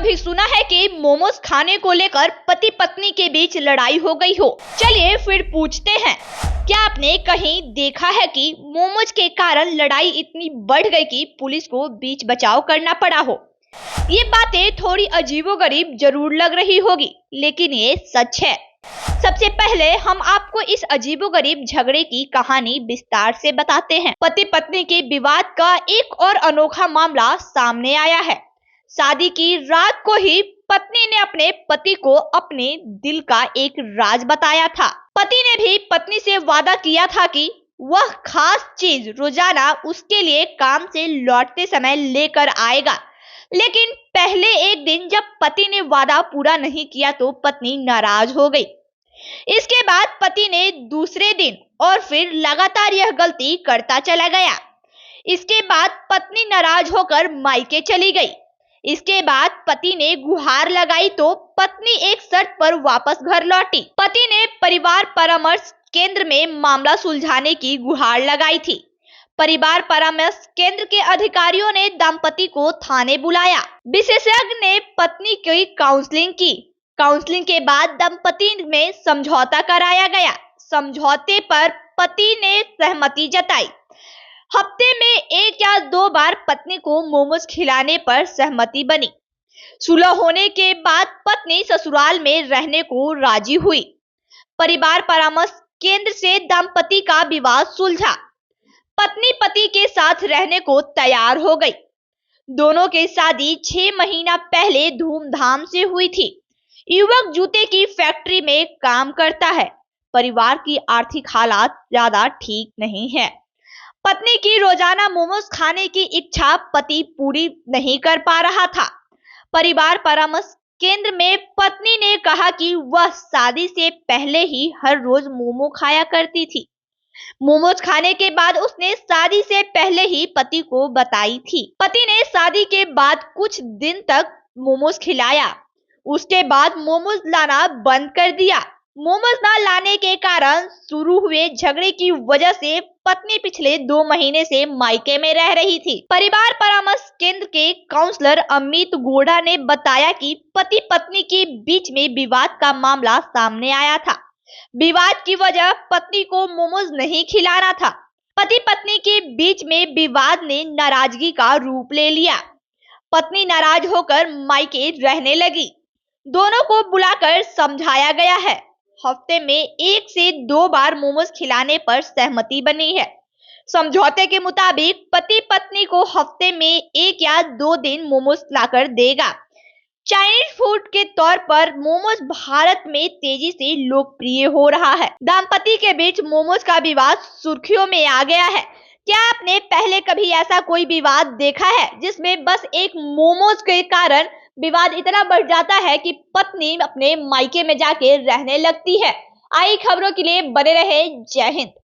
कभी सुना है कि मोमोज खाने को लेकर पति पत्नी के बीच लड़ाई हो गई हो? चलिए फिर पूछते हैं, क्या आपने कहीं देखा है कि मोमोज के कारण लड़ाई इतनी बढ़ गई कि पुलिस को बीच बचाव करना पड़ा हो? ये बातें थोड़ी अजीबोगरीब जरूर लग रही होगी, लेकिन ये सच है। सबसे पहले हम आपको इस अजीबोगरीब झगड़े की कहानी विस्तार से बताते हैं। पति पत्नी के विवाद का एक और अनोखा मामला सामने आया है। शादी की रात को ही पत्नी ने अपने पति को अपने दिल का एक राज बताया था। पति ने भी पत्नी से वादा किया था कि वह खास चीज रोजाना उसके लिए काम से लौटते समय लेकर आएगा। लेकिन पहले एक दिन जब पति ने वादा पूरा नहीं किया तो पत्नी नाराज हो गई। इसके बाद पति ने दूसरे दिन और फिर लगातार यह गलती करता चला गया। इसके बाद पत्नी नाराज होकर मायके चली गई। इसके बाद पति ने गुहार लगाई तो पत्नी एक शर्त पर वापस घर लौटी। पति ने परिवार परामर्श केंद्र में मामला सुलझाने की गुहार लगाई थी। परिवार परामर्श केंद्र के अधिकारियों ने दंपति को थाने बुलाया। विशेषज्ञ ने पत्नी की काउंसलिंग की। काउंसलिंग के बाद दंपति में समझौता कराया गया। समझौते पर पति ने सहमति जताई। हफ्ते में 1 या 2 बार पत्नी को मोमोज खिलाने पर सहमति बनी। सुलह होने के बाद पत्नी ससुराल में रहने को राजी हुई। परिवार परामर्श केंद्र से दंपति का विवाद सुलझा। पत्नी पति के साथ रहने को तैयार हो गई। दोनों की शादी 6 महीना पहले धूमधाम से हुई थी। युवक जूते की फैक्ट्री में काम करता है। परिवार की आर्थिक हालात ज्यादा ठीक नहीं है। पत्नी की रोजाना मोमोज खाने की इच्छा पति पूरी नहीं कर पा रहा था। परिवार परामर्श केंद्र में पत्नी ने कहा कि वह शादी से पहले ही हर रोज मोमो खाया करती थी। मोमोज खाने के बाद उसने शादी से पहले ही पति को बताई थी। पति ने शादी के बाद कुछ दिन तक मोमोज खिलाया। उसके बाद मोमोज लाना बंद कर दिया। मोमोज न लाने के कारण शुरू हुए झगड़े की वजह से पत्नी पिछले 2 महीने से मायके में रह रही थी। परिवार परामर्श केंद्र के काउंसलर अमित गोड़ा ने बताया कि पति पत्नी के बीच में विवाद का मामला सामने आया था। विवाद की वजह पत्नी को मोमोज नहीं खिलाना था। पति पत्नी के बीच में विवाद ने नाराजगी का रूप ले लिया। पत्नी नाराज होकर मायके रहने लगी। दोनों को बुलाकर समझाया गया है। हफ्ते में 1 से 2 बार मोमोज खिलाने पर सहमति बनी है। समझौते के मुताबिक पति पत्नी को हफ्ते में 1 या 2 दिन मोमोज लाकर देगा। चाइनीज फूड के तौर पर मोमोज भारत में तेजी से लोकप्रिय हो रहा है। दंपति के बीच मोमोज का विवाद सुर्खियों में आ गया है। क्या आपने पहले कभी ऐसा कोई विवाद देखा है जिसमें बस एक मोमोज के कारण विवाद इतना बढ़ जाता है कि पत्नी अपने मायके में जाके रहने लगती है? आई खबरों के लिए बने रहे। जय हिंद।